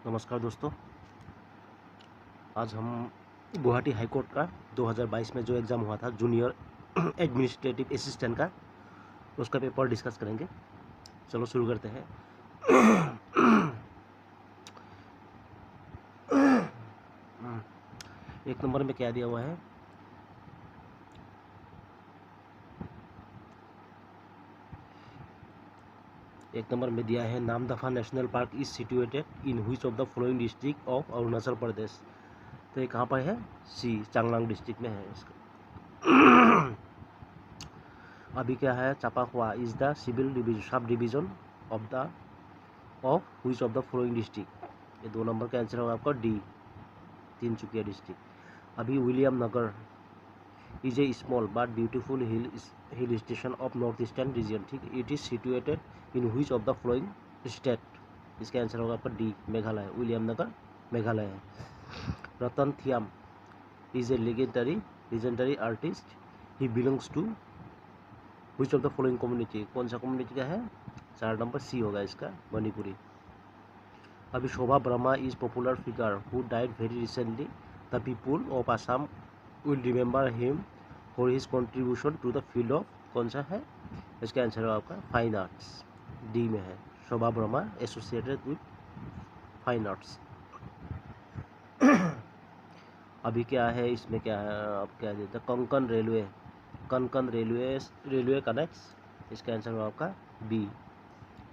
नमस्कार दोस्तों, आज हम गुवाहाटी हाई कोर्ट का 2022 में जो एग्ज़ाम हुआ था जूनियर एडमिनिस्ट्रेटिव असिस्टेंट का, उसका पेपर डिस्कस करेंगे। चलो शुरू करते हैं। एक नंबर में क्या दिया हुआ है? एक नंबर में दिया है Namdapha national park is situated in which of the following district of Arunachal Pradesh. तो ये कहाँ पर है? सी, चांगलांग डिस्ट्रिक्ट में है इसका। अभी क्या है? Chapakhowa is the civil division sub division of which of the following district. ये 2 नंबर का आंसर होगा आपका डी, तिनसुकिया डिस्ट्रिक्ट। अभी Williamnagar is a small but beautiful hill station of north eastern region. ठीक है, it is situated in which of the following state. इसका answer होगा आपका डी, मेघालय। विलियम नगर मेघालय है। Ratan Thiyam is a legendary artist, he belongs to which of the following community. कौन सा community का है? 4 नंबर सी होगा इसका, मणिपुरी। अभी Shobha Brahma is popular figure who died very recently, the people of Assam will remember him for his contribution to the field of. कौन सा है? इसका आंसर होगा आपका फाइन आर्ट्स, डी में है। Shobha Brahma associated with fine arts. अभी क्या है इसमें? क्या है? अब क्या देता है? Konkan railway connects. इसका आंसर होगा आपका बी,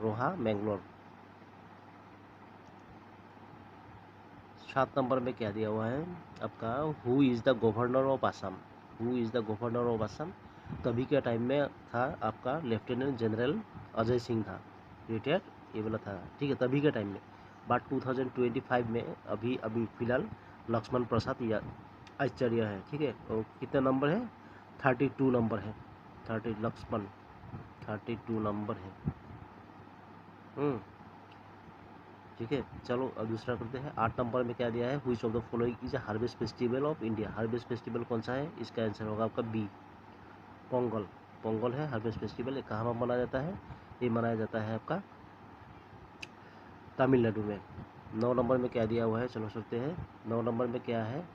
रोहा मैंगलोर। 7 नंबर में क्या दिया हुआ है आपका? Who is the governor of Assam. Who is the governor of Assam? तभी के टाइम में था आपका लेफ्टिनेंट जनरल अजय सिंह था, रिटायर्ड ये वाला था। ठीक है, तभी के टाइम में। बट 2025 में अभी फिलहाल लक्ष्मण प्रसाद आचार्य है। ठीक है, और कितना नंबर है? 32 नंबर है। 32 नंबर है। ठीक है, चलो अब दूसरा करते हैं। 8 नंबर में क्या दिया है? Which of the following is a harvest festival of India. Harvest festival कौन सा है? इसका आंसर होगा आपका बी, पोंगल। पोंगल है हार्वेस्ट फेस्टिवल। ये कहाँ पर मनाया जाता है? ये मनाया जाता है आपका तमिलनाडु में। 9 नंबर में क्या दिया हुआ है? चलो सुनते हैं। 9 नंबर में क्या है?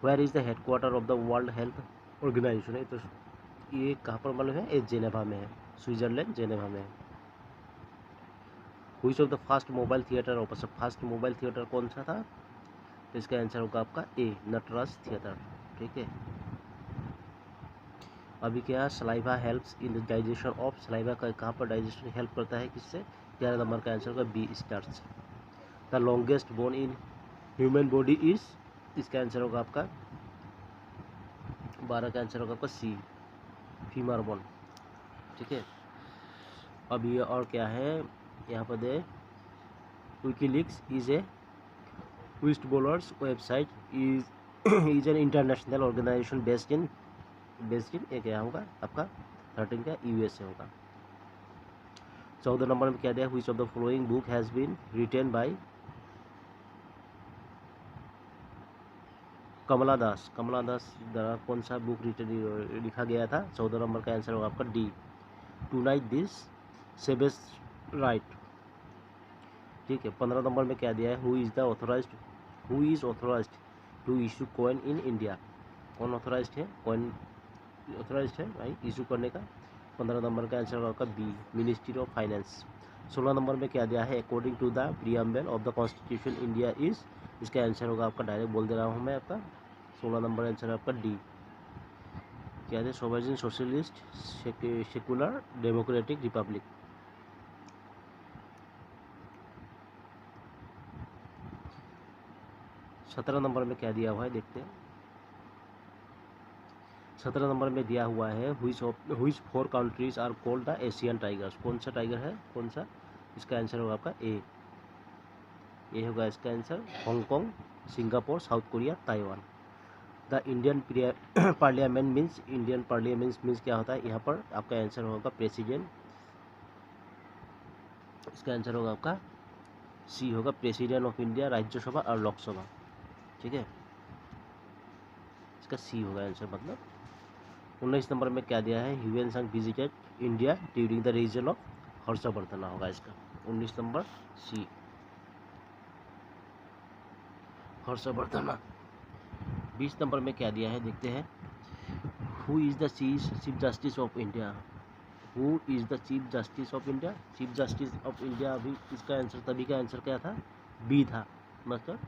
Where is the headquarter of the World Health Organization. तो ये कहाँ पर मालूम है? ये जेनेवा में है, स्विट्जरलैंड जेनेवा में है। Which of the first mobile theatre operation. First mobile theatre कौन सा था? तो इसका आंसर होगा आपका ए, नटराज थिएटर। ठीक है, अभी क्या? Saliva helps in the digestion of. Saliva का कहाँ पर डाइजेशन हेल्प करता है? किससे? 11 नंबर का आंसर होगा B, starch. The longest bone in human body is. इसका आंसर होगा आपका 12 का आंसर होगा आपका सी, फीमर बोन। ठीक है, अब ये और क्या है यहाँ पर दे? WikiLeaks is a whistleblowers website is an international organisation based in ये क्या होगा आपका 13 का यूएसए होगा। 14 नंबर में क्या दिया? Which of the following book has been written by Kamala Das द्वारा कौन सा बुक लिखा गया था? 14 नंबर का आंसर होगा आपका D, to night this saves right. ठीक है, 15 नंबर में क्या दिया है? Who is authorised to issue coin in India. कौन ऑथोराइज्ड है? कॉइन ऑथोराइज्ड है भाई इशू करने का। 15 नंबर का आंसर होगा B, Ministry of Finance. 16 number में क्या दिया है? According to the preamble of the constitution India is. इसका आंसर होगा आपका, डायरेक्ट बोल दे रहा हूँ मैं आपका, 16 नंबर आंसर है आपका डी। क्या है? Sovereign socialist secular democratic Republic. 17 number में क्या दिया हुआ है देखते हैं। 17 नंबर में दिया हुआ है which 4 countries are called the Asian tigers. कौन सा टाइगर है? कौन सा? इसका आंसर होगा आपका ए, ये होगा इसका answer. Hong Kong, Singapore, south Korea, Taiwan. The Indian parliament means. Indian parliament means क्या होता है? यहाँ पर आपका आंसर होगा प्रेसिडेंट। इसका आंसर होगा आपका सी होगा, प्रेसिडेंट ऑफ इंडिया, राज्यसभा और लोकसभा। ठीक है, इसका सी होगा आंसर मतलब। 19 नंबर में क्या दिया है? Hiuen Tsang visited India during the reign of Harshavardhan होगा इसका 19 नंबर सी। हर्षवर्धन। 20 नंबर में क्या दिया है देखते हैं। Who is the chief justice of India. Who is the chief justice of India. Chief justice of India, अभी इसका आंसर, तभी का आंसर क्या था, बी था, मतलब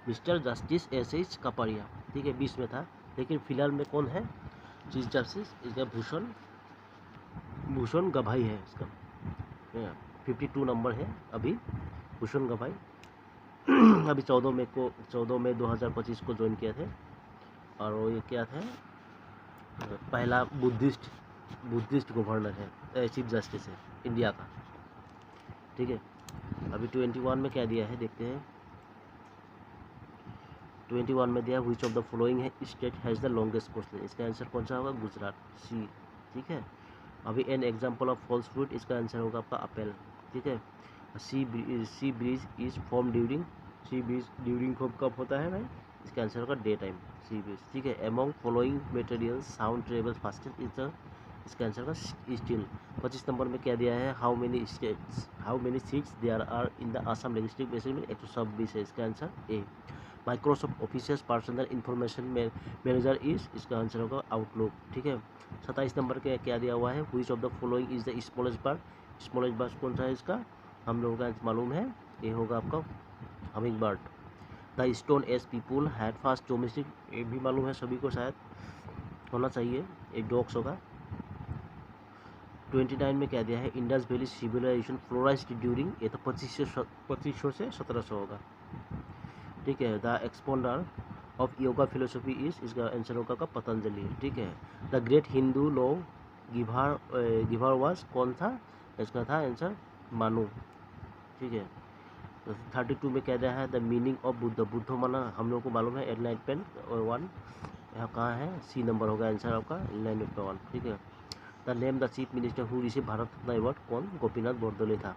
मिस्टर जस्टिस एस कपाड़िया, ठीक है, 20 में था। लेकिन फिलहाल में कौन है चीफ जस्टिस, इसका भूषण गभाई है इसका। 52 नंबर है अभी भूषण गभाई। अभी 14 मई 2025 को ज्वाइन किए थे। और वो ये क्या थे, पहला बुद्धिस्ट गवर्नर है, चीफ जस्टिस है इंडिया का, ठीक है। अभी 21 में क्या दिया है देखते हैं। 21 में दिया व्हिच ऑफ द फॉलोइंग है state has the longest coastline. इसका आंसर कौन सा होगा, गुजरात, सी, ठीक है। अभी an example of false fruit, इसका आंसर होगा आपका अपेल, ठीक है। Sea breeze is form during कब होता है भाई, इसका आंसर होगा डे टाइम, सी ब्रीज, ठीक है। Among following materials sound travel fastest is the, इसका आंसर होगा स्टील। 25 नंबर में क्या दिया है, how many seats there are in the Assam legislative assembly, 126 है, इसका आंसर A. Microsoft Office personal information manager is, इसका आंसर होगा आउटलुक, ठीक है। 27 नंबर के क्या दिया हुआ है, which of the following is the smallest bird. Smallest bird कौन सा है इसका, हम लोगों का मालूम है, ये होगा आपका humming bird. The stone age people had fast domestic, ये भी मालूम है सभी को, शायद होना चाहिए, एक डॉग्स होगा। 29 में क्या दिया है, Indus valley civilisation flourished during, ये तो 2500 से 1700 होगा, ठीक है। The expounder of yoga philosophy is, इसका आंसर होगा का पतंजलि, ठीक है। The great Hindu law giver was कौन था, इसका था आंसर मानु, ठीक है। 32 में कह रहा है द मीनिंग ऑफ बुद्ध माना हम लोग को मालूम है एनलाइटमेंट, और 1 यहाँ कहाँ है, सी नंबर होगा आंसर आपका एनलाइटमेंट 1, ठीक है। The name the chief minister who receive Bharat Ratna award, कौन, गोपीनाथ बोरदोले था,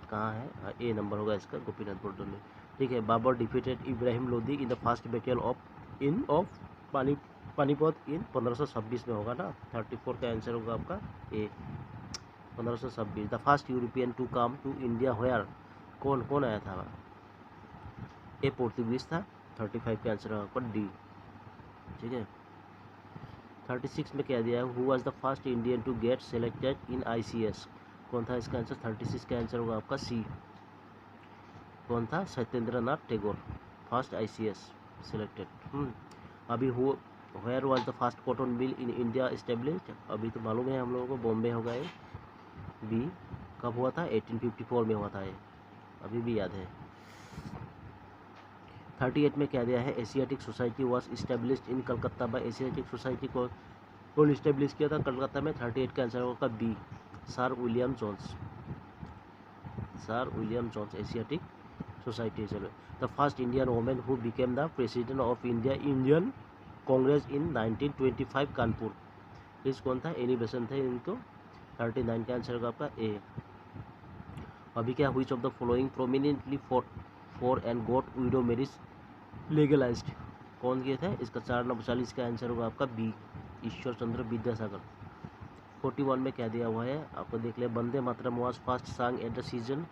कहाँ है, ए नंबर होगा इसका, गोपीनाथ बोरदोले, ठीक है। Babur defeated Ibrahim Lodi in the first battle of Panipat in 1526 में होगा ना, 34 का आंसर होगा आपका A, 1526। The first European to come to India were, कौन आया था, ए पोर्तुगीज था, 35 का आंसर होगा डी, ठीक है। 36 में क्या दिया है, who was the first Indian to get selected in ICS, कौन था, इसका आंसर 36 का आंसर होगा आपका सी, कौन था, Satyendra Nath Tagore, first ICS selected. अभी where was the first cotton mill in India established, अभी तो मालूम है हम लोगों को, बॉम्बे होगा ये, बी, कब हुआ था, 1854 में हुआ था ये, अभी भी याद है। 38 में क्या दिया है, Asiatic Society was established in Calcutta by, Asiatic Society को कौन इस्टेब्लिश किया था कलकत्ता में, 38 का आंसर होगा B, sir William Jones Asiatic Society. चलो, the first Indian women who became the president of Indian Congress in 1925 Kanpur, इस कौन था, एनी बेसेंट थे इनको, 39 का आंसर होगा आपका ए। अभी क्या, which of the following prominently for and got window marriage legalised, कौन किए थे, इसका 4 नंबर 40 का आंसर होगा आपका बी, ईश्वर चंद्र विद्यासागर। 41 में क्या दिया हुआ है आपको देख ले, Vande Mataram was first song at the season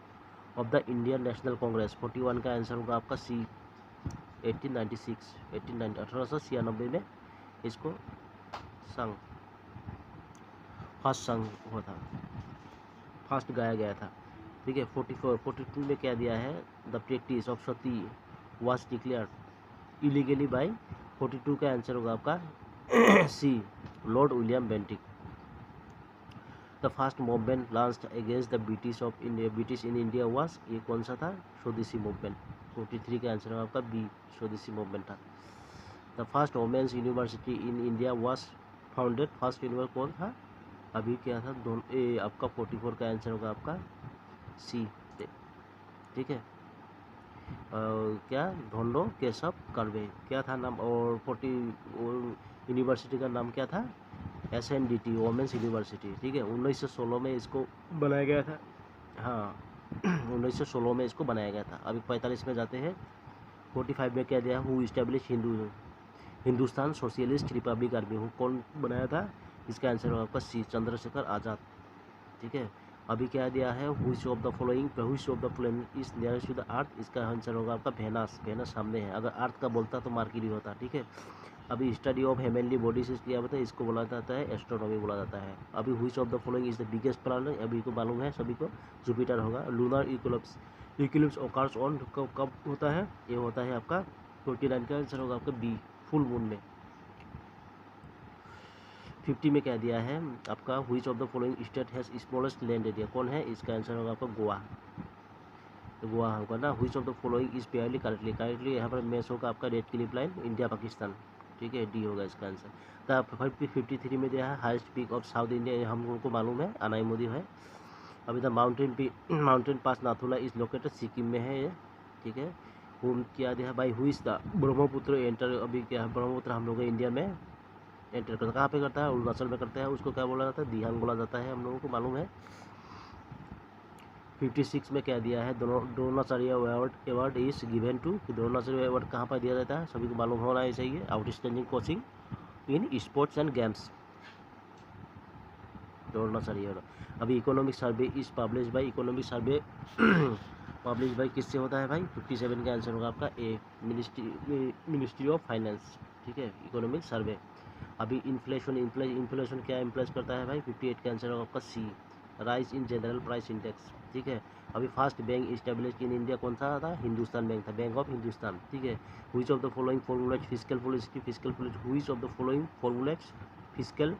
of the Indian National Congress, 41 का आंसर होगा आपका सी, 1896 में इसको फर्स्ट सॉन्ग हुआ था, फर्स्ट गाया गया था, ठीक है। 42 में क्या दिया है, the practice of sati was declared illegally by, 42 का आंसर होगा आपका C, lord William Bentinck. The first movement launched against the British in India was, ये कौन सा था, स्वदेशी मूवमेंट, 43 का आंसर होगा आपका बी, स्वदेशी मूवमेंट था। The first women's university in India was founded, first university कौन था, अभी क्या था, आपका 44 का आंसर होगा आपका सी, ठीक है। क्या, धोंडो केशव कर्वे, क्या था नाम, और 40 यूनिवर्सिटी का नाम क्या था, SNDT वुमेन्स यूनिवर्सिटी, ठीक है। 1916 में इसको बनाया गया था, हाँ 1916 में इसको बनाया गया था। अभी 45 में जाते हैं। 45 में क्या दिया, who establish Hindustan socialist Republic army, who कौन बनाया था, इसका आंसर होगा आपका सी, चंद्रशेखर आज़ाद, ठीक है। अभी क्या दिया है, which of the following planet is nearest to the earth, इसका आंसर होगा आपका वेनस। वेनस सामने है, अगर अर्थ का बोलता तो मरकरी होता, ठीक है। अभी स्टडी ऑफ हेवनली बॉडीज किया होता है, इसको बोला जाता है एस्ट्रोनॉमी बोला जाता है। अभी which of the following is the biggest planet, अभी को मालूम है सभी को, जुपिटर होगा। लूनर इक्लिप्स ऑकर्स ऑन, कब होता है, ये होता है आपका 49 का आंसर होगा आपका बी, फुल मून में। 50 में क्या दिया है आपका, which of the following state has smallest land area, कौन है, इसका आंसर होगा आपका गोवा। तो गोवा होगा ना। Which of the following is pairly correctly यहाँ पर मैच होगा आपका Radcliffe line, India Pakistan, ठीक है, डी होगा इसका आंसर। तो 53 में दिया है highest peak of south India, हम लोगों को मालूम है अनाईमोदी है। अभी the mountain pass Nathula is located, Sikkim में है ये, ठीक है। होम क्या दिया है भाई, who is the Brahmaputra enter, अभी क्या है ब्रह्मपुत्र हम लोग इंडिया में एंटर करता, कहाँ पे करता है, अरुणाचल में करता है, उसको क्या बोला जाता है, दिहांग बोला जाता है, हम लोगों को मालूम है। 56 में क्या दिया है, Dronacharya award is given to, Dronacharya award कहाँ पर दिया जाता है, सभी को मालूम होना चाहिए। Outstanding coaching in sports and games, Dronacharya award. अभी economic survey is publish by, economic survey publish by किससे होता है भाई, 57 का आंसर होगा आपका ए, मिनिस्ट्री ऑफ फाइनेंस, ठीक है, इकोनॉमिक सर्वे। अभी इन्फ्लेशन क्या इम्प्लेस करता है भाई, 58 का आंसर होगा आपका C, rise in general price index, ठीक है। अभी first bank establish in India कौन सा था, हिंदुस्तान बैंक था, बैंक ऑफ हिंदुस्तान, ठीक है। Which of the following formulate fiscal policy, which of the following formulates fiscal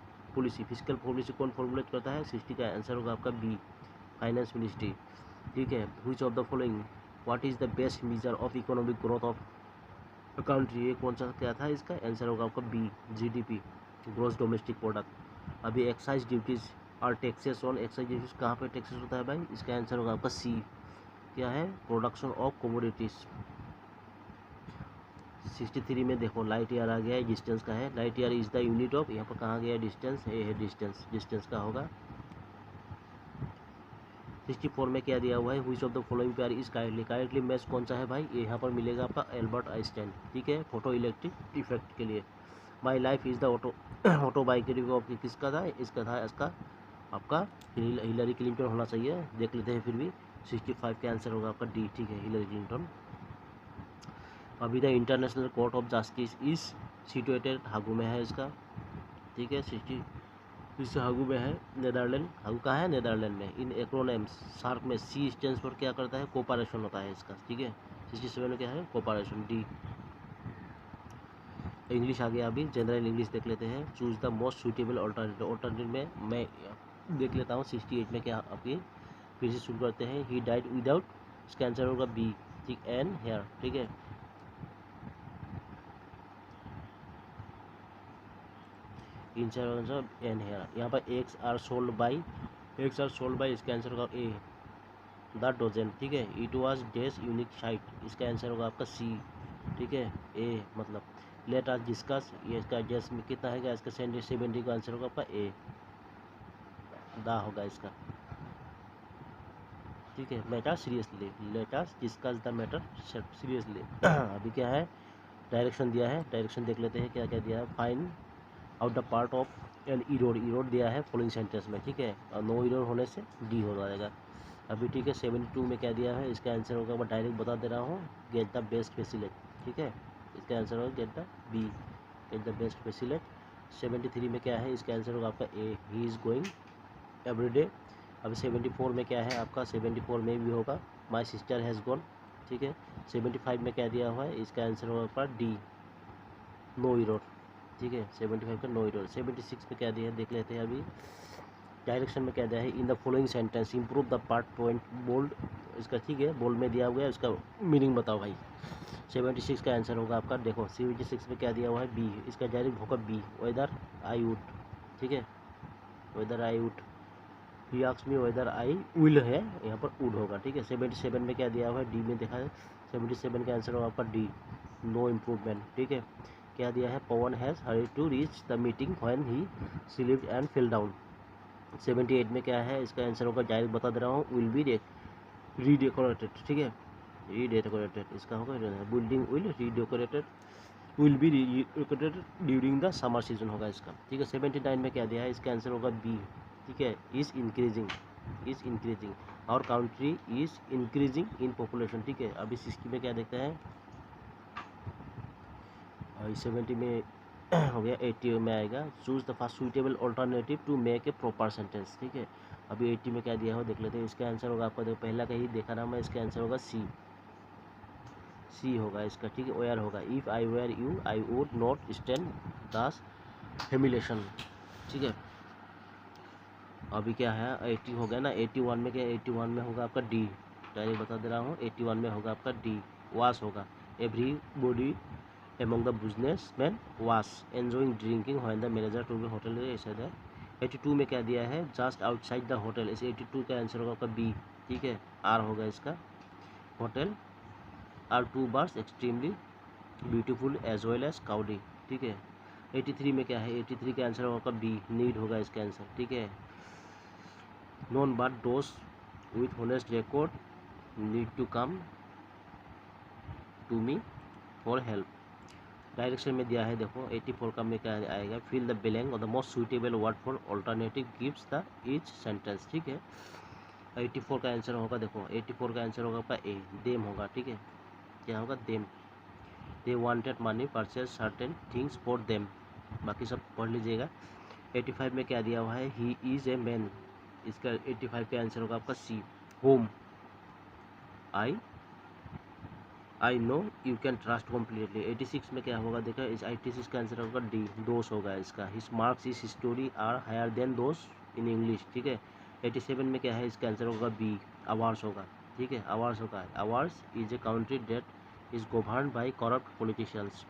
policy कौन फॉर्मुलेट करता है, 60 का आंसर होगा आपका बी, फाइनेंस मिनिस्ट्री, ठीक है। Which of the following what is the best measure of economic growth of country, ये कौन सा क्या था, इसका आंसर होगा आपका B, GDP, gross domestic product. अभी एक्साइज ड्यूटीज और टैक्सेस ऑन, एक्साइज ड्यूटीज कहाँ पे टैक्सेस होता है भाई, इसका आंसर होगा आपका सी, क्या है, प्रोडक्शन ऑफ कमोडिटीज। 63 में देखो लाइट ईयर आ गया है, डिस्टेंस का है, light year is the unit of, यहाँ पर कहाँ गया डिस्टेंस, ये है डिस्टेंस का होगा। 64 में क्या दिया हुआ है, which of the following pair is kindly match कौन सा है भाई, ये यहाँ पर मिलेगा आपका एल्बर्ट आइंस्टाइन, ठीक है, फोटो इलेक्ट्रिक इफेक्ट के लिए। My life is the autobiography of, किसका था, इसका था इसका आपका हिलरी क्लिंटन होना चाहिए, देख लेते हैं फिर भी। 65 का आंसर होगा आपका डी, ठीक है, हिलरी क्लिंटन। अभी the international court of justice is situated, Hague में है इसका, ठीक है, 60 इससे हागू में है, नेदरलैंड, हागू कहाँ है, नेदरलैंड में। इन एक्रोनेम्स सार्क में सी स्टैंड्स फॉर क्या करता है, कोऑपरेशन होता है इसका, ठीक है। 67 में क्या है, कोऑपरेशन, डी। इंग्लिश आ गया, अभी जनरल इंग्लिश देख लेते हैं। Choose the most suitable alternative में मैं देख लेता हूँ। 68 में क्या आपकी, फिर से शुरू करते हैं। ही डाइड विदाउट, इसका आंसर होगा बी, ठीक, एंड हेयर, ठीक है। आंसर एंड हेयर, यहाँ पर एक्स आर सोल्ड बाई, इसका आंसर होगा ए, द डोजन, ठीक है। It was this unique sight, इसका आंसर होगा आपका सी, ठीक है, ए मतलब। लेट अस डिस्कस, ये इसका डेस में कितना है इसका, 70 का आंसर होगा आपका ए, दा होगा इसका, ठीक है। Matter seriously, let us discuss the matter seriously. अभी क्या है, डायरेक्शन दिया है, डायरेक्शन देख लेते हैं क्या क्या दिया है। Find out the part of an error दिया है फॉलोइंग सेंटेंस में, ठीक है, और नो इरोड होने से डी हो जाएगा अभी, ठीक है। 72 में क्या दिया है, इसका आंसर होगा, मैं डायरेक्ट बता दे रहा हूँ, गेट द बेस्ट फैसिलेट, ठीक है, इसका आंसर होगा get the B, get the best facility. 73 में क्या है, इसका आंसर होगा आपका A, he is going everyday. अभी 74 में क्या है आपका, 74 में भी होगा माई सिस्टर हैज़ गॉन, ठीक है। 75 में क्या दिया हुआ है, इसका आंसर होगा आपका डी, नो इरोड, ठीक है, 75 का नो इरोड। 76 में क्या दिया है देख लेते हैं अभी, डायरेक्शन में क्या दिया है, in the following sentence improve the part point bold, इसका ठीक है, बोल्ड में दिया हुआ है, इसका मीनिंग बताओ भाई। 76 का आंसर होगा आपका, देखो 76 में क्या दिया हुआ है, बी, इसका डायरेक्ट होगा बी, वेदर आई वुड, ठीक है, whether I would. He asks me whether I will है, यहाँ पर वुड होगा, ठीक है। 77 में क्या दिया हुआ है, डी में देखा है, 77 का आंसर होगा आपका डी, नो इम्प्रूवमेंट, ठीक है। क्या दिया है, Pawan has hurry to reach the meeting when he slipped and fell down. 78 में क्या है, इसका आंसर होगा, डायरेक्ट बता दे रहा हूँ, विल बी रीडेकोरेटेड, ठीक है, रीडेकोरेटेड इसका होगा, building will redecorated, will be redecorated during the summer season होगा इसका, ठीक है। 79 में क्या दिया है, इसका आंसर होगा बी, ठीक है, इज इंक्रीजिंग, इज इंक्रीजिंग, और country is increasing in population, ठीक है। अभी 60 में क्या देखते हैं, 70 में हो गया, 80 में आएगा। Choose the first suitable alternative to make a proper sentence, ठीक है। अभी 80 में क्या दिया हो देख लेते हैं। इसका आंसर होगा आपका, देखो पहला का ही देखा ना मैं, इसका आंसर होगा सी होगा इसका, ठीक है। वेयर होगा, if I were you I would not stand this humiliation, ठीक है। अभी क्या है, 80 हो गया ना। 81 में क्या, 81 में होगा आपका डी, डायरेक्ट बता दे रहा हूँ। 81 में होगा आपका डी, वास होगा। Every body among the businessmen was enjoying drinking when the manager to the hotel ऐसा है। 82 में क्या दिया है, जस्ट आउटसाइड द होटल, इसे 82 का आंसर होगा आपका बी, ठीक है। आर होगा इसका, hotel are two birds extremely beautiful as well as gaudy, ठीक है। 83 में क्या है, 83 का आंसर होगा बी, नीड होगा इसका आंसर, ठीक है। None but those with honest record need to come to me for help. Direction में दिया है, देखो 84 का में क्या आएगा, फिल द ब्लैंक और the most suitable word for alternative gives the each sentence, ठीक है। 84 का आंसर होगा, देखो 84 का आंसर होगा आपका ए, देम होगा, ठीक है। क्या होगा, them, they wanted money purchase certain things for them, बाकी सब पढ़ लीजिएगा। 85 में क्या दिया हुआ है, ही इज़ ए मैन, इसका 85 का आंसर होगा आपका C, home I know you can trust completely. 86 में क्या होगा, देखा इस 86 का आंसर होगा डी, दोष होगा इसका। His marks is story are higher than those in English, ठीक है। 87 में क्या है, इसका आंसर होगा बी, आवार्स होगा, ठीक है। आवार्स होगा, आवार्स is a country that is govern by corrupt politicians.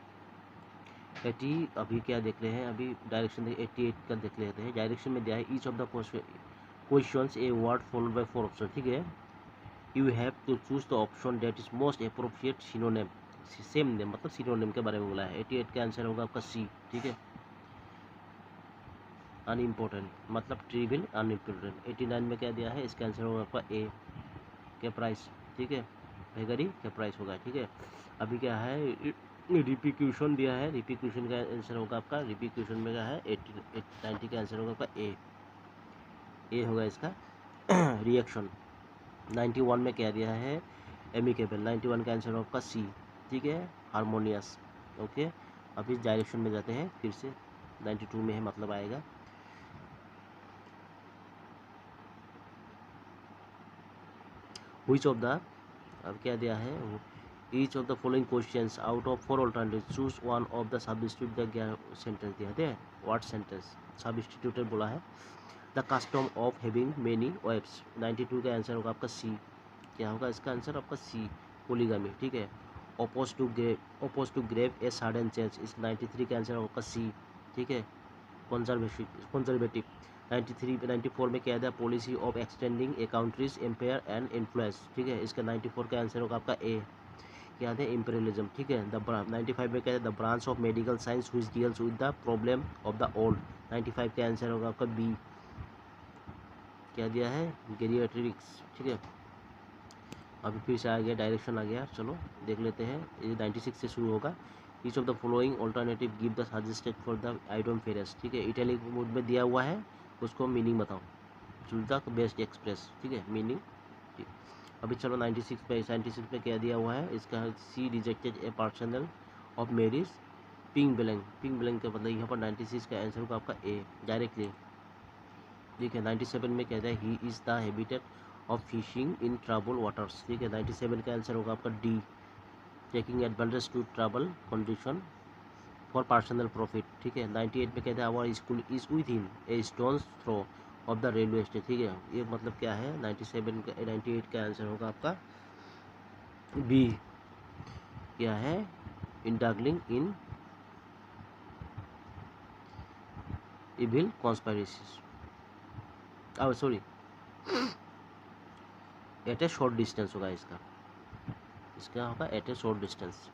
80 अभी क्या देख रहे हैं, अभी डायरेक्शन 88 का देख लेते हैं। डायरेक्शन में दिया है, each of the questions a word followed by 4 option, ठीक है। You have to choose the option that is most appropriate synonym, same name मतलब सिनोनिम के बारे में बोला है। 88 का आंसर होगा आपका सी, ठीक है। अनइम्पोर्टेंट मतलब ट्रिवियल अनइम्पोर्टेंट। 89 में क्या दिया है, इसका आंसर होगा आपका ए, के प्राइस, ठीक है। वेगरी के प्राइस होगा, ठीक है। अभी क्या है, रिपीक्यूशन दिया है, रिपीक्यूशन का आंसर होगा आपका, रिपीक्यूशन में क्या है 90 का आंसर होगा आपका ए होगा इसका। रिएक्शन 91 में क्या दिया है, एमिकेबल, 91 का आंसर आपका सी, ठीक है। Harmonious, okay. अब इस डायरेक्शन में जाते हैं फिर से, 92 में है मतलब आएगा। व्हिच ऑफ द, अब क्या दिया है, each of the following questions out of 4 alternative choose one of the substitute the sentence दिया है, व्हाट सेंटेंस सब्स्टिट्यूटेड बोला है। The custom of having many wives, 92 का आंसर होगा आपका सी, क्या होगा इसका आंसर आपका सी, पोलीगामी, ठीक है। Oppose to grave a sudden change, इस 93 का आंसर होगा सी, ठीक है। कंजर्वेटिव 94 में क्या था, policy of extending a country's empire and influence, ठीक है। इसका 94 का आंसर होगा आपका ए, क्या है, इम्पेरियलिज्म, ठीक है। 95 में क्या है, the branch of medical science which deals with the problem of the old, 95 का आंसर होगा आपका बी, क्या दिया है, गेरियाट्रिक्स, ठीक है। अभी फिर से आ गया, डायरेक्शन आ गया, चलो देख लेते हैं। ये 96 से शुरू होगा। Each of the following alternative give the suggested for the item ferrous, ठीक है। इटैलिक मोड में दिया हुआ है, उसको मीनिंग बताओ। चूज द बेस्ट एक्सप्रेस, ठीक है, मीनिंग, ठीक। अभी चलो 96 में क्या दिया हुआ है, इसका C rejected a personal of marriage pink blank का मतलब यहाँ पर 96 का आंसर होगा आपका ए डायरेक्टली, ठीक है। 97 में कहता है, he is the habitat of fishing in trouble waters, ठीक है। 97 का आंसर होगा आपका D, taking advantage to trouble condition for personal profit, ठीक है। 98 में कहते हैं, our school is within a stone's throw of the railway station, ठीक है। ये मतलब क्या है, 98 का आंसर होगा आपका बी, क्या है, indulging in evil conspiracies, sorry at a short distance होगा इसका होगा एट ए शॉर्ट डिस्टेंस।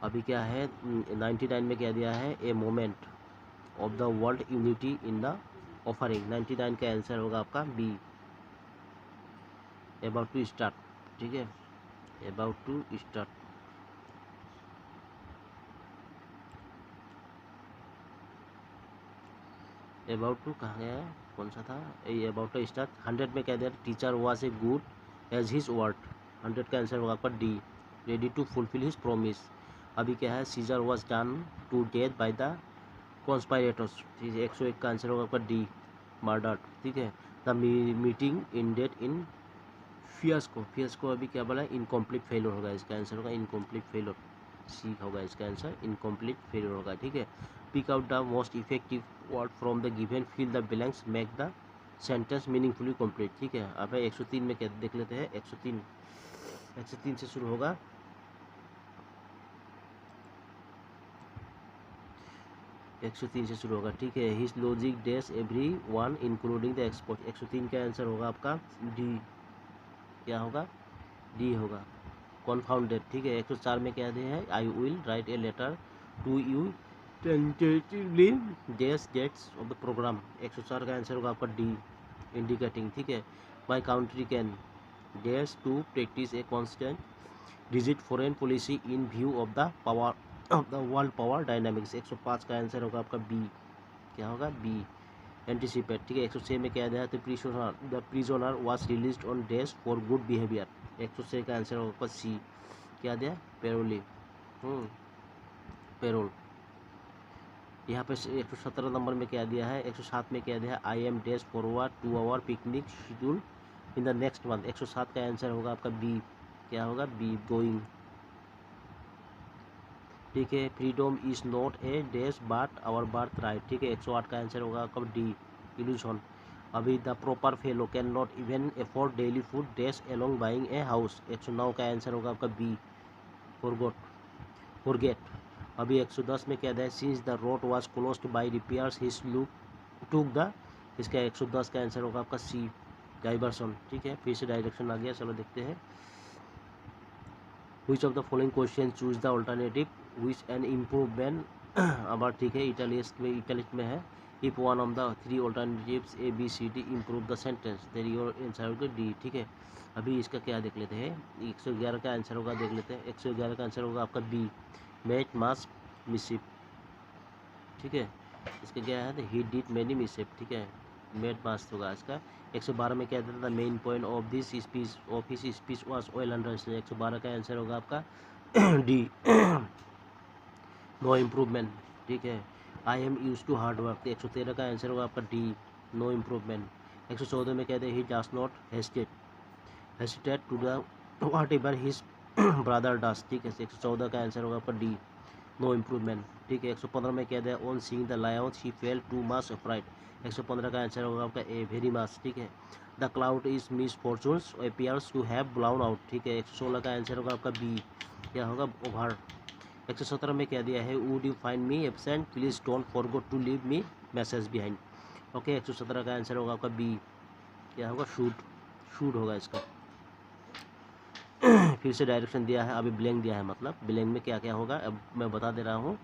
अभी क्या है, 99 में क्या दिया है, a moment of the world unity in the offering, 99 का आंसर होगा आपका बी, अबाउट टू स्टार्ट, ठीक है, about to start. About to कहाँ गया है, कौन सा था ये अबाउट द स्टार्ट। 100 में क्या दिया, teacher was a good as his word. 100 का आंसर होगा आपका D, ready to fulfil his promise. अभी क्या है, Caesar was done to death by the conspirators. ठीक है, 101 का आंसर होगा आपका डी, मर्डर। ठीक है, the meeting ended in fiasco. Fiasco अभी क्या बोला, इनकम्प्लीट फेलियर होगा, इसका आंसर होगा इनकम्प्लीट फेलियर। सी होगा इसका आंसर, इनकम्प्लीट फेलियर होगा। ठीक है, pick out the most effective word from the given, fill the blanks, make the sentence meaningfully complete. ठीक है, अब 103 में क्या देख लेते हैं। 103 से शुरू होगा। ठीक है, his logic dash every one including the export. 103 का आंसर होगा आपका डी, क्या होगा, डी होगा, कॉन्फाउंडेड। ठीक है, 104 में क्या दिया है, I will write a letter to you tentatively dash dates of the programme. 104 का आंसर होगा आपका डी, इंडिकेटिंग। ठीक है, my country can dash to practice a constant rigid foreign policy in view of the power of the world power dynamics. 105 का answer होगा आपका B, क्या होगा, बी, एंटिसिपेट। ठीक है, 106 में क्या दिया है, the prisoner was released on dash for good behaviour. 106 का आंसर होगा सी, क्या दिया, पेरोली, पेरोल। यहाँ पे 117 नंबर में क्या दिया है, 107 में क्या दिया है, I am dash forward to our picnic schedule in the next month. 107 का आंसर होगा आपका बी, क्या होगा, बी, गोइंग। ठीक है, freedom is not a dash but our birth right. ठीक है, 108 का आंसर होगा आपका डी, इल्यूशन। अभी the proper fellow can not even afford daily food dash along buying a house. 109 का आंसर होगा आपका बी, फॉरगेट। अभी 110 में क्या है, since the road was closed by repairs his look took the, इसका 110 का आंसर होगा आपका सी, डाइवर्सन। ठीक है, फिर से डायरेक्शन आ गया, चलो देखते हैं। Which of the following question choose the alternative which an improvement अब ठीक है, इटलिस्ट में है। If one of the three alternatives A B C D improve the sentence then your answer होगा D। ठीक है, अभी इसका क्या देख लेते हैं। 111 का आंसर होगा, देख लेते हैं। 111 का आंसर होगा आपका बी, मेट मास मिसिप। ठीक है, इसका क्या है, ही डिड मैनी मिसिप। ठीक है, मेट मास होगा इसका। 112 में क्या देता था, main point of this speech of his speech was oil understand. 112 का आंसर होगा आपका डी, नो इम्प्रूवमेंट। ठीक है, I am use to hard work. 113 का आंसर होगा आपका डी, नो इम्प्रूवमेंट। 114 में कहते हैं, he does not hesitate to the what ever his brother does. ठीक है, 114 का आंसर होगा आपका डी, नो इम्प्रूवमेंट। ठीक है, 115 में कहते हैं, on seeing the lion she fell too much afraid. 115 का आंसर होगा आपका ए, वेरी मच। ठीक है, the cloud is misfortunes appears to have blown out. ठीक है, 116 का आंसर होगा आपका बी, क्या होगा, ओवर। 117 में क्या दिया है, would you find me absent please don't forget to leave me message behind. Okay, 117 का आंसर होगा आपका बी, क्या होगा, शूड होगा इसका। फिर से डायरेक्शन दिया है, अभी ब्लैंक दिया है, मतलब ब्लैंक में क्या क्या होगा अब मैं बता दे रहा हूँ,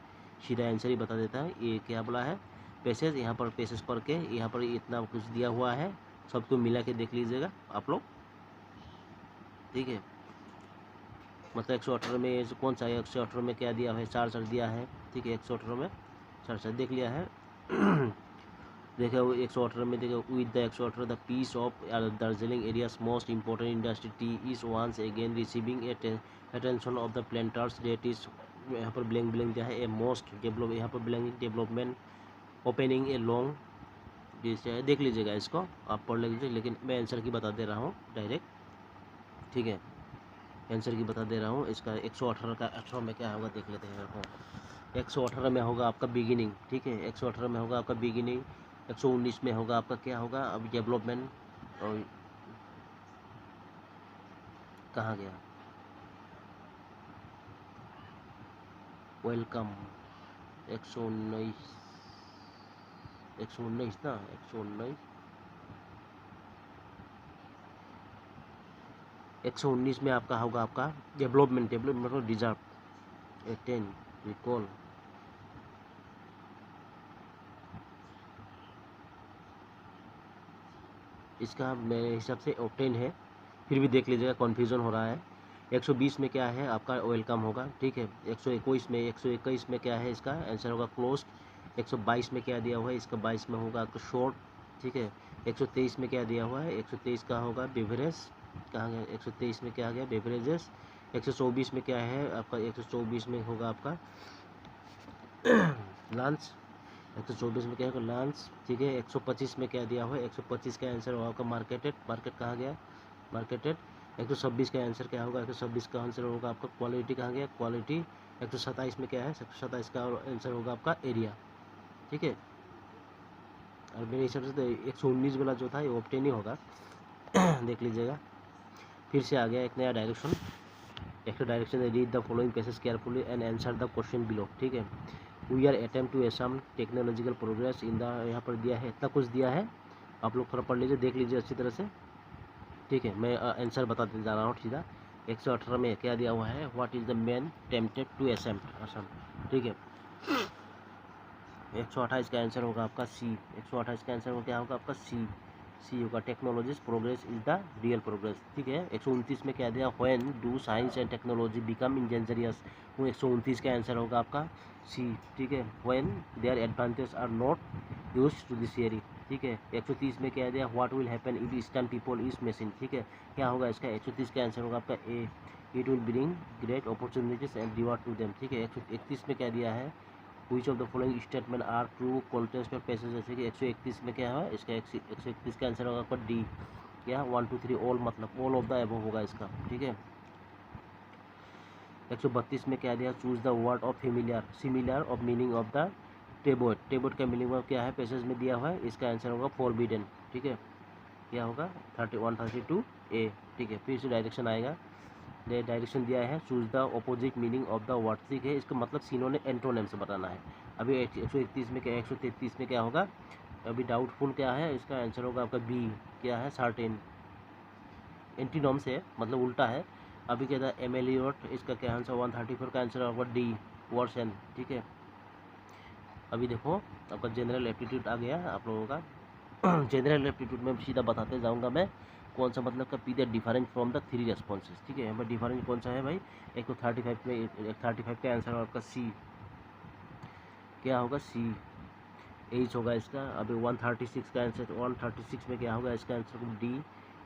सीधा आंसर ही बता देता है। ये क्या बोला है, पैसेज, यहाँ पर पैसेज पढ़ के यहाँ पर इतना कुछ दिया हुआ है, सबको मिला के देख लीजिएगा आप लोग। ठीक है, मतलब 118 में कौन सा है, 118 में क्या दिया है, चार दिया है। ठीक है, 118 में चार देख लिया है। देखो 118 में देखो, with the 118 the peace of Darjeeling areas most important industry tea is once again receiving attention of the planters that is, यहाँ पर ब्लैंक दिया है, ए मोस्ट डेवलप, यहाँ पर blank development opening a long, देख लीजिएगा इसको, आप पढ़ लीजिए, लेकिन मैं आंसर की बता दे रहा हूँ डायरेक्ट। ठीक है, आंसर की बता दे रहा हूँ इसका। 118 का 18 में क्या होगा देख लेते हैं। 118 में होगा आपका बिगिनिंग। ठीक है, 118 में होगा आपका बिगिनिंग। 119 में होगा आपका क्या होगा, अब डेवलपमेंट, और कहाँ गया, वेलकम। 119 ना, 119 में आपका होगा आपका डेवलपमेंट मतलब डिजर्व, 10 रिकॉल। इसका मेरे हिसाब से 10 है, फिर भी देख लीजिएगा, कन्फ्यूज़न हो रहा है। 120 में क्या है आपका, वेलकम होगा। ठीक है, 121 में क्या है, इसका आंसर होगा क्लोज्ड। 122 में क्या दिया हुआ है, इसका 22 में होगा आपका शॉर्ट। ठीक है। 123 में क्या दिया हुआ है, 123 का होगा बेवरेज, कहाँ गया 123 में क्या आ गया बेवरेजेस। 124 में क्या है आपका, 124 में होगा आपका लंच, 124 में क्या होगा लंच, ठीक है। 125 में क्या दिया हुआ है, 125 का आंसर होगा आपका मार्केटेड, मार्केट कहाँ गया मार्केटेड। 126 का आंसर क्या होगा, 126 का आंसर होगा आपका क्वालिटी, कहाँ गया क्वालिटी। 127 में क्या है, 127 का आंसर होगा आपका एरिया, ठीक है। और मेरे हिसाब से तो 119 वाला जो था ये ऑप्टेन ही होगा देख लीजिएगा। फिर से आ गया एक नया डायरेक्शन, एक डायरेक्शन है, read the following passage carefully and answer the question below, ठीक है। We are attempt to assume technological progress in the, यहाँ पर दिया है इतना कुछ दिया है, आप लोग थोड़ा पढ़ लीजिए देख लीजिए अच्छी तरह से, ठीक है। मैं आंसर बताते जा रहा हूँ सीधा। 118 में क्या दिया हुआ है, what is the man tempted to assume, ठीक है। 128 का आंसर होगा आपका सी, 128 का आंसर क्या होगा आपका सी होगा, technologies progress is the real progress, ठीक है। 129 में क्या दिया, when do science and technology become injurious, वो 129 का आंसर होगा आपका सी, ठीक है। When their advantage are not used to this theory, ठीक है। 130 में क्या दिया, what will happen if eastern people is machine, ठीक है। क्या होगा इसका, 130 का आंसर होगा आपका A, it will bring great opportunities and reward to them, ठीक है। 131 में क्या दिया है, which of the following statement are true contested passage, जैसे कि 131 में क्या है इसका, 131 का आंसर होगा आपका डी, क्या 1 2 3 ऑल, मतलब ऑल ऑफ द एबव होगा इसका, ठीक है। 132 में क्या दिया, choose the word of similar of meaning of the टेबोट का मीनिंग क्या है पैसेज में दिया हुआ है, इसका आंसर होगा फॉरबिडन, ठीक है। क्या होगा 132 ए, ठीक है। फिर से डायरेक्शन आएगा, डायरेक्शन दिया है, choose the opposite meaning of the word, ठीक है। इसका मतलब सीनों ने एंटोनिम से बताना है। अभी 131 में क्या, 133 में क्या होगा, अभी डाउटफुल क्या है, इसका आंसर होगा आपका बी, क्या है सर्टेन, एंटीनोम से मतलब उल्टा है। अभी क्या था एमेलियोट, इसका क्या आंसर 134 का आंसर होगा डी वर्सन, ठीक है। अभी देखो आपका जनरल एप्टीट्यूड आ गया आप लोगों का जनरल एप्टीट्यूड में सीधा बताते जाऊंगा मैं कौन सा मतलब का P the different from the 3 responses, ठीक है। यहाँ पर डिफरेंट कौन सा है भाई, एक तो 35 में 35 का आंसर आपका सी, क्या होगा सी एच होगा इसका। अभी 136 का आंसर, 136 में क्या होगा इसका आंसर डी,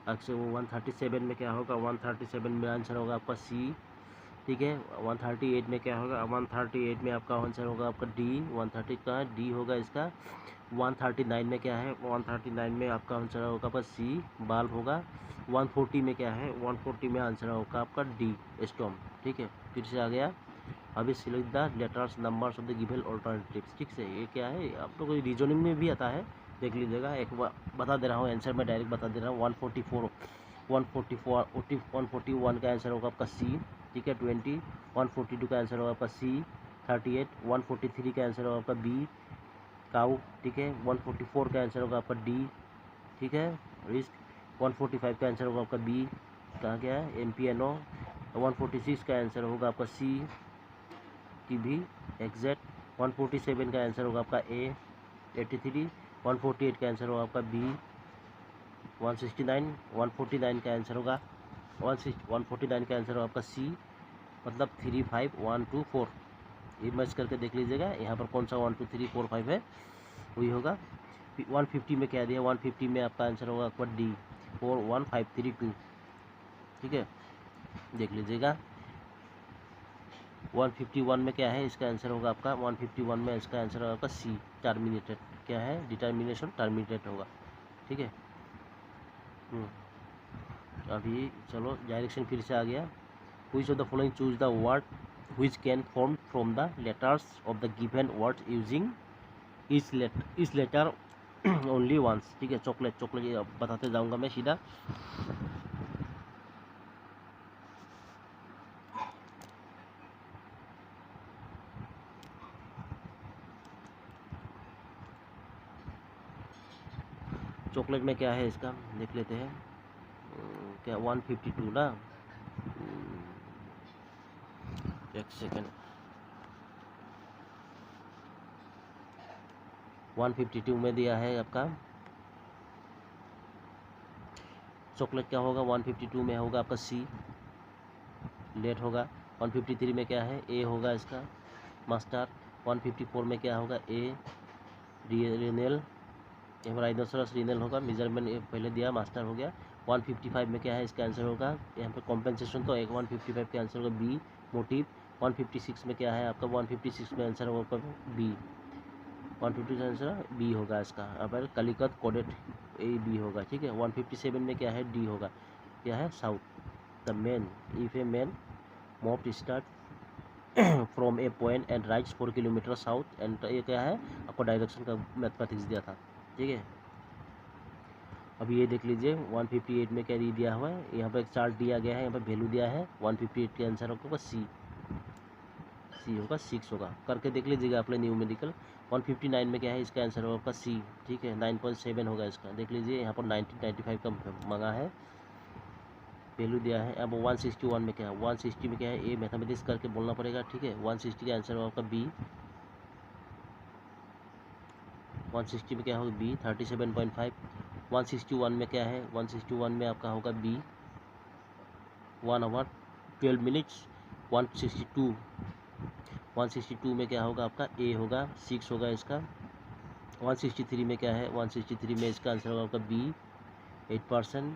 अक्सर वो 137 में क्या होगा, 137 में आंसर होगा आपका सी, ठीक है। 138 में क्या होगा, 138 में आपका आंसर होगा आपका डी, 130 का डी होगा इसका। 139 में क्या है, 139 में आपका आंसर होगा आपका सी बाल्ब होगा। 140 में क्या है, 140 में आंसर होगा आपका डी स्टॉम, ठीक है। फिर से आ गया, अभी select the letters numbers of the given alternatives, ठीक से। ये क्या है आप लोग को रीजनिंग में भी आता है, देख लीजिएगा। एक बार बता दे रहा हूँ आंसर, मैं डायरेक्ट बता दे रहा हूँ। 141 का आंसर होगा आपका सी, ठीक है। 20 142 का आंसर होगा आपका सी, 38 143 का आंसर होगा आपका बी काउ, ठीक है। 144 का आंसर होगा आपका डी, ठीक है रिस्क। 145 का आंसर होगा आपका बी, कहाँ गया है एम पी एन ओ। 146 का आंसर होगा आपका सी टी भी एग्जैक्ट। 147 का आंसर होगा आपका ए 83। 148 का आंसर होगा आपका बी 169। 149 का आंसर होगा 149 का आंसर होगा आपका सी, मतलब 3 5 1 2 4, ये मैच करके देख लीजिएगा यहाँ पर कौन सा 1 2 3 4 5 है, वही होगा। 150 में क्या दिया, 150 में आपका आंसर होगा आपका डी 4 1 5 3 2, ठीक है देख लीजिएगा। 151 में क्या है, इसका आंसर होगा आपका 151 में इसका आंसर होगा आपका सी टर्मिनेटेड, क्या है डिटर्मिनेशन टर्मिनेटेड होगा, ठीक है। अभी चलो डायरेक्शन फिर से आ गया। Which of the following choose the word which can form from the letters of the given word using इस लेटर ओनली वंस, ठीक है। चॉकलेट बताते जाऊंगा मैं सीधा। चॉकलेट में क्या है इसका देख लेते हैं, क्या 152 ना, एक सेकेंड। 152 में दिया है आपका चॉकलेट, क्या होगा 152 में होगा आपका सी लेट होगा। 153 में क्या है ए होगा इसका मास्टर। 154 में क्या होगा ए रिनेल। यहाँ पर राइनोसरस रीनल होगा, मेजरमेंट पहले दिया, मास्टर हो गया। 155 में क्या है इसका आंसर होगा, यहाँ पे कॉम्पेंसेशन तो एक 155 का आंसर होगा बी, मोटिव। 156 में क्या है आपका, 156 में आंसर होगा बी, 150 का आंसर बी होगा इसका। अब कलिकत कोडेट ए बी होगा, ठीक है। 157 में क्या है, डी होगा, क्या है, south. The man, if a man mop start from a point and rights 4 kilometre south and, ये क्या है आपको डायरेक्शन का मैथमेटिक्स दिया था, ठीक है। अब ये देख लीजिए 158 में क्या दिया हुआ है, यहाँ पर एक चार्ट दिया गया है, यहाँ पर वैल्यू दिया है। 158 के आंसर होगा सी, सी होगा 6 होगा, करके देख लीजिएगा अपने न्यूमेरिकल। 159 में क्या है इसका आंसर होगा आपका सी, ठीक है। 9.7 होगा इसका, देख लीजिए यहाँ पर 1995 का मंगा है, वैल्यू दिया है। अब 161 में क्या है, 160 में क्या है, ये मैथमेटिक्स करके बोलना पड़ेगा, ठीक है। 160 का आंसर होगा आपका बी, 160 में क्या होगा बी 37.5। 161 में क्या है, 161 में आपका होगा बी 1 आवर 12 मिनट्स। 162, 162 में क्या होगा आपका ए होगा 6 होगा इसका। 163 में क्या है, 163 में इसका आंसर होगा आपका बी 8%।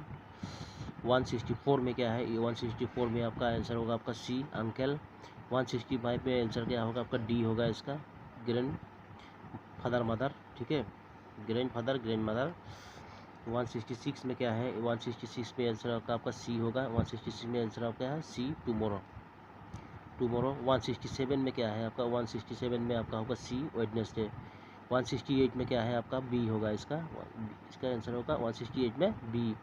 164 में क्या है, 164 में आपका आंसर होगा आपका सी, अंकल। 165 में आंसर क्या होगा आपका डी होगा इसका, ग्रैंड फादर मदर, ठीक है, ग्रैंड फादर ग्रैंड मदर। 166 में क्या है, 166 में आंसर आपका सी होगा, 166 में आंसर आपका है सी, टुमारो, टुमारो। 167 में क्या है आपका, 167 में आपका होगा सी, वेडनेसडे। 168 में क्या है आपका बी होगा इसका, इसका आंसर होगा 168 में बी,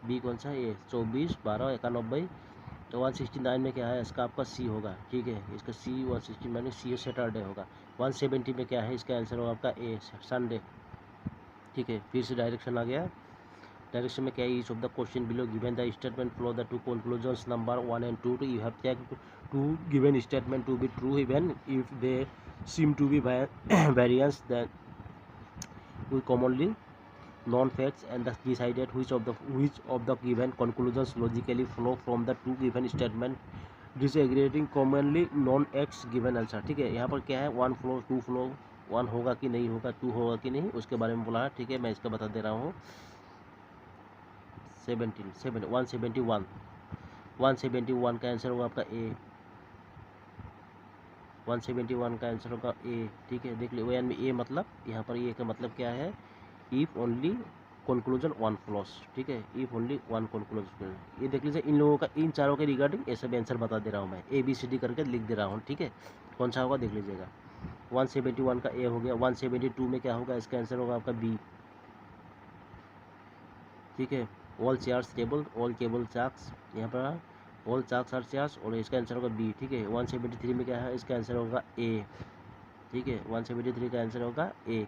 बी कौन सा, ए 24 12 91। तो 169 में क्या है इसका आपका सी होगा, ठीक है, इसका सी 169 में सी सैटरडे होगा। 170 में क्या है इसका आंसर होगा आपका ए, संडे, ठीक है। फिर से डायरेक्शन आ गया, डायरेक्शन में क्या है, each of the question below given the statement follow the two conclusions number 1 and 2 you have take to given statement to be true even if they seem to be variance then we commonly known facts and thus decided which of the given conclusions logically flow from the two given statement disagreeing commonly known acts given answer, ठीक है। यहाँ पर क्या है, 1 flow 2 flow, 1 होगा कि नहीं होगा, 2 होगा कि नहीं, उसके बारे में बोला है, ठीक है। मैं इसका बता दे रहा हूँ। 171 का आंसर होगा आपका ए, 171 का आंसर होगा ए, ठीक है। देख लीजिए में ए मतलब, यहाँ पर ए का मतलब क्या है, इफ ओनली कंक्लूजन 1 फ्लॉस, ठीक है, इफ ओनली 1 कंक्लूजन। ये देख लीजिए इन लोगों का, इन चारों के रिगार्डिंग ऐसा भी आंसर बता दे रहा हूँ मैं, ए बी सी डी करके लिख दे रहा हूँ, ठीक है। कौन सा होगा देख लीजिएगा। 171 का ए हो गया। 172 में क्या होगा, इसका आंसर होगा आपका बी, ठीक है। All chairs table, all table chairs, यहाँ पर ऑल चार्स आर चेयर्स, और इसका आंसर होगा बी, ठीक है। 173 में क्या है, इसका आंसर होगा ए, ठीक है। 173 का आंसर होगा a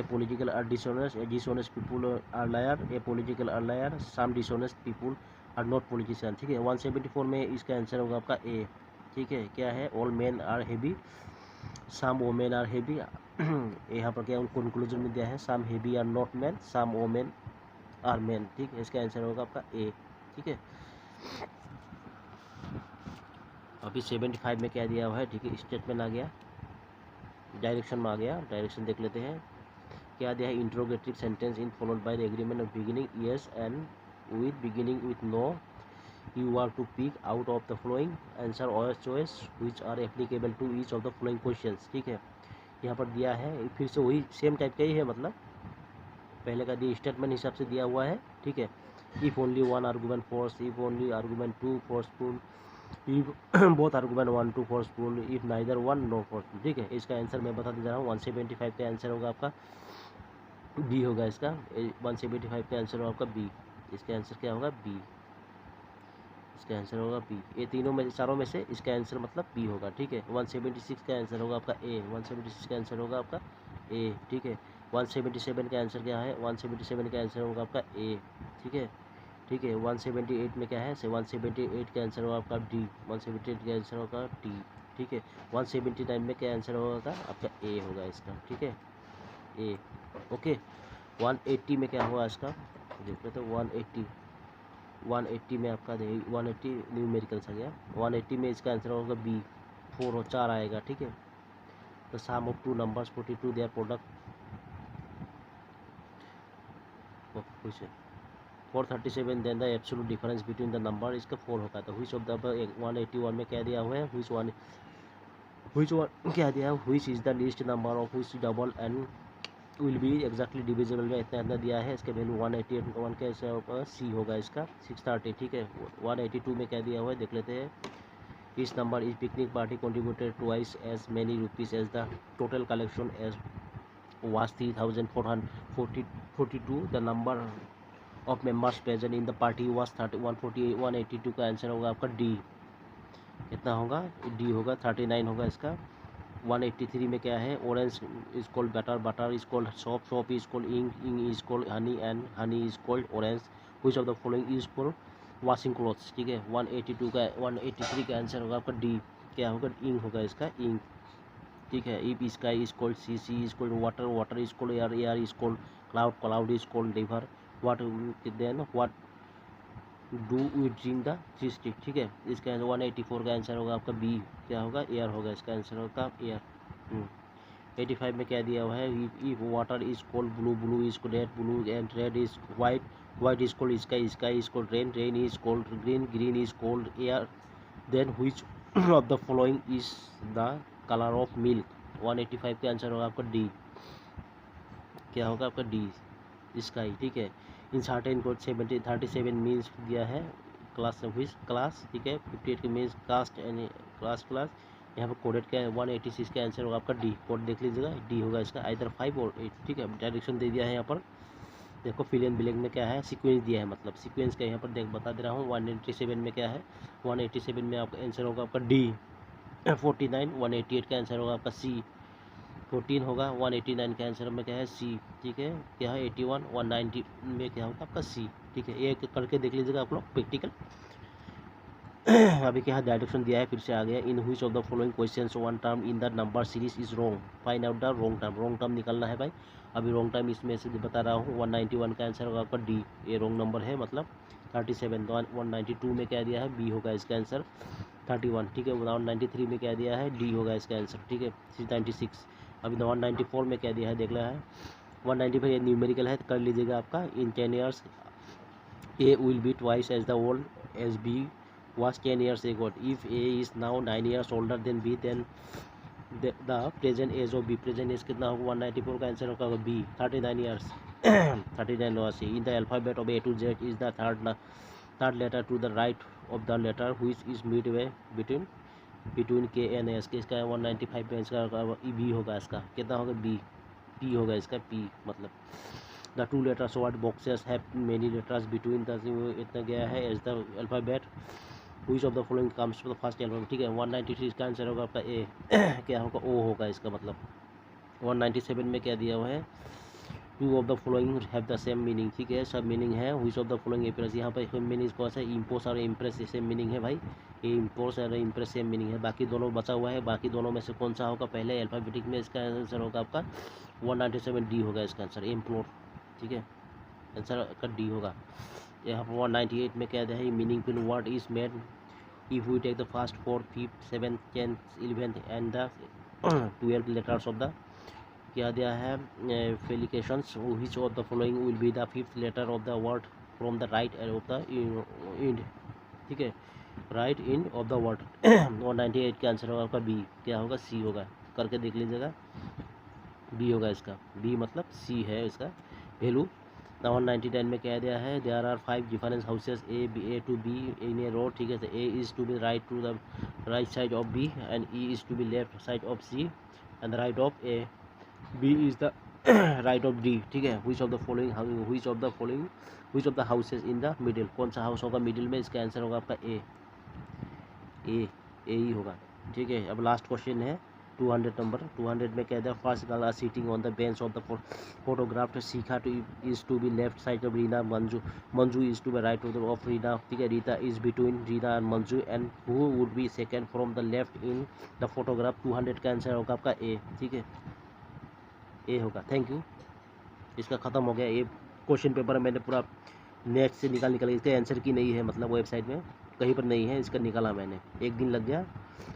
political are dishonest people are liar, a political are liar, some dishonest people are not politician, ठीक है। 174 में इसका आंसर होगा आपका ए, ठीक है। क्या है, all men are heavy, some women are heavy, यहाँ पर क्या कंक्लूजन में दिया है, some heavy are not men, some women are men, ठीक है। इसका आंसर होगा आपका ए, ठीक है। अभी 75 में क्या दिया हुआ है, ठीक है, स्टेटमेंट आ गया, डायरेक्शन में आ गया, डायरेक्शन देख लेते हैं। क्या दिया है, interrogative sentence in followed by the agreement of beginning yes and with beginning with no, you are to pick out of the flowing answer और choice which are applicable to each of the flowing questions, ठीक है। यहाँ पर दिया है, फिर से वही सेम टाइप का ही है, मतलब पहले का दिया स्टेटमेंट हिसाब से दिया हुआ है, ठीक है। If only 1 argument force, if only argument 2 forceful, if both argument 1 2 forceful, if neither 1 no forceful, ठीक है। इसका आंसर मैं बता दे रहा हूँ। 175 का आंसर होगा आपका बी होगा इसका, 175 का आंसर होगा आपका बी, इसका आंसर क्या होगा बी, इसका आंसर होगा बी। ये तीनों में चारों में से इसका आंसर मतलब बी होगा, ठीक है। 176 का आंसर होगा आपका ए, 176 का आंसर होगा आपका ए, ठीक है। 177 का आंसर क्या है, 177 का आंसर होगा आपका ए, ठीक है, ठीक है। 178 में क्या है, 178 का आंसर होगा आपका डी, 178 का आंसर होगा डी, ठीक है। 179 में क्या आंसर होगा आपका ए होगा इसका, ठीक है, ए, ओके। 180 में क्या होगा इसका, देख लेते हैं। 180 में आपका 180 न्यूमेरिकल्स आ गया। 180 में इसका आंसर होगा बी, 4 और 4 आएगा, ठीक है। तो sum of two numbers 42 their product हुई 437 then the absolute difference between the number इसका 4 होगा। तो हुई ऑफ द 181 में क्या दिया हुआ है, हुई वन क्या दिया है, हुई is the least number of हुई double and will be exactly divisible में इतना दिया है। इसके वैल्यू 188 का सी होगा इसका 630। ठीक है, 182 में क्या दिया हुआ है देख लेते हैं। This number is picnic party contributed twice as many rupees as the total collection as was 3442। The number of members present in the party was 148 182 का आंसर होगा आपका डी। कितना होगा, डी होगा 39 होगा इसका। 183 में क्या है, orange is called butter, butter is called soap, soap is called ink, ink is called honey and honey is called orange. Which of the following is for washing clothes. ठीक है, 183 का आंसर होगा आपका डी। क्या होगा, ink होगा इसका, ink. ठीक है, if sky is called sea, sea is called water, water is called air, air is called cloud, cloud is called river. What then what do we drink the stick. ठीक है, इसका 184 का answer होगा आपका B. क्या होगा, air होगा इसका आंसर होगा एयर। 85 में क्या दिया हुआ है, if water is called blue, blue is called red, blue and red is white, white is called sky, sky is called rain, rain is called green, green is called air. Then which of the following is the colour of milk. 185 का answer होगा आपका D. क्या होगा आपका D, sky. ठीक है, in certain को 37 means दिया है क्लास विच क्लास। ठीक है, 58 के means caste and class class. यहाँ पर कोडेड क्या है, 186 का आंसर होगा आपका डी। कोड देख लीजिएगा, डी होगा इसका आइदर 5 और 8। ठीक है, डायरेक्शन दे दिया है यहाँ पर। देखो फिल इन ब्लैंक में क्या है, सीक्वेंस दिया है, मतलब सीक्वेंस का यहाँ पर देख बता दे रहा हूँ। 187 में क्या है, 187 में आपका आंसर होगा आपका डी। 49 188 का आंसर होगा आपका सी। 14 होगा 189 का आंसर में क्या है, सी। ठीक है, क्या है 81 190 में क्या होगा आपका सी। ठीक है, ये करके देख लीजिएगा आप लोग प्रैक्टिकल। अभी क्या डायरेक्शन दिया है, फिर से आ गया। इन which of the following questions one term in the number series is wrong, find out the wrong term. Wrong term निकालना है भाई। अभी रॉन्ग टर्म इसमें से बता रहा हूँ। 191 का आंसर होगा आपका डी, ये रॉन्ग नंबर है मतलब 37। 192 में क्या दिया है, बी होगा इसका आंसर 31। ठीक है, 193 में क्या दिया है, डी होगा इसका आंसर। ठीक है, 96। अभी 194 में क्या दिया है देख रहा है। 195 ये न्यूमेरिकल है, कर लीजिएगा आपका। In 10 years A will be twice as the old as B was 10 years ago. If A is now 9 years older than B, then the present age of B, present age कितना होगा, 194 का answer होगा B, 39 years। 39 होगा C। In the alphabet of A to Z is the third letter to the right of the letter which is midway between K and S। इसका 195 पे इसका B होगा, इसका कितना होगा B, P होगा इसका P मतलब। The two letters word boxes have many letters between the इतना गया है as the alphabet which of the following comes to the first alphabet। ठीक है, 193 इसका आंसर होगा आपका ए। क्या होगा, ओ होगा इसका मतलब। 197 में क्या दिया हुआ है, two of the following have the same meaning. ठीक है, सब मीनिंग है। Which of the following impress, यहाँ पर मीनिंग कौन सा है, इम्पोस और इम्प्रेस सेम मीनिंग है भाई। ये इम्पोस और इम्प्रेस सेम मीनिंग है, बाकी दोनों बचा हुआ है। बाकी दोनों में से कौन सा होगा, पहले अल्फाबेटिक में इसका आंसर होगा आपका 197 डी होगा इसका आंसर, इम्प्लोर। ठीक है, आंसर का डी होगा। यहाँ पर 198 में क्या दिया है, meaningful word is made if we take the first 4th 5th 7th 10th 11th and the 12 letters of the क्या दिया है, फेलिकेशंस। which of the following will be the 5th letter of the word from the right of the end। ठीक है, right in of the word. 198 का answer होगा आपका B. क्या होगा, सी होगा, करके देख लीजिएगा, बी होगा इसका। बी मतलब सी है इसका वैल्यू। 199 में क्या दिया है, there are 5 different houses A to B in a road. ठीक है, तो A is to be right to the right side of B and E is to be left side of C and right of A, B is the right of D. ठीक है, which of the following which of the houses in the middle, कौन सा house होगा middle में, इसका answer होगा आपका A ही होगा। ठीक है, अब लास्ट क्वेश्चन है 200 नंबर। 200 में क्या है, first girl are sitting on the bench of the photograph. Shikha is to be left side of Rina, Manju is to be right of Rina. ठीक है, Rita is between Rina and Manju and who would be second from the left in the photograph. 200 का answer होगा आपका ए। ठीक है, ए होगा। Thank you, इसका ख़त्म हो गया। ये क्वेश्चन पेपर मैंने पूरा नेट से निकाल इसका आंसर की नहीं है, मतलब वेबसाइट में कहीं पर नहीं है, इसका निकाला मैंने, एक दिन लग गया।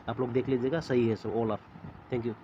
आप लोग देख लीजिएगा, सही है सब ऑल आर। Thank you.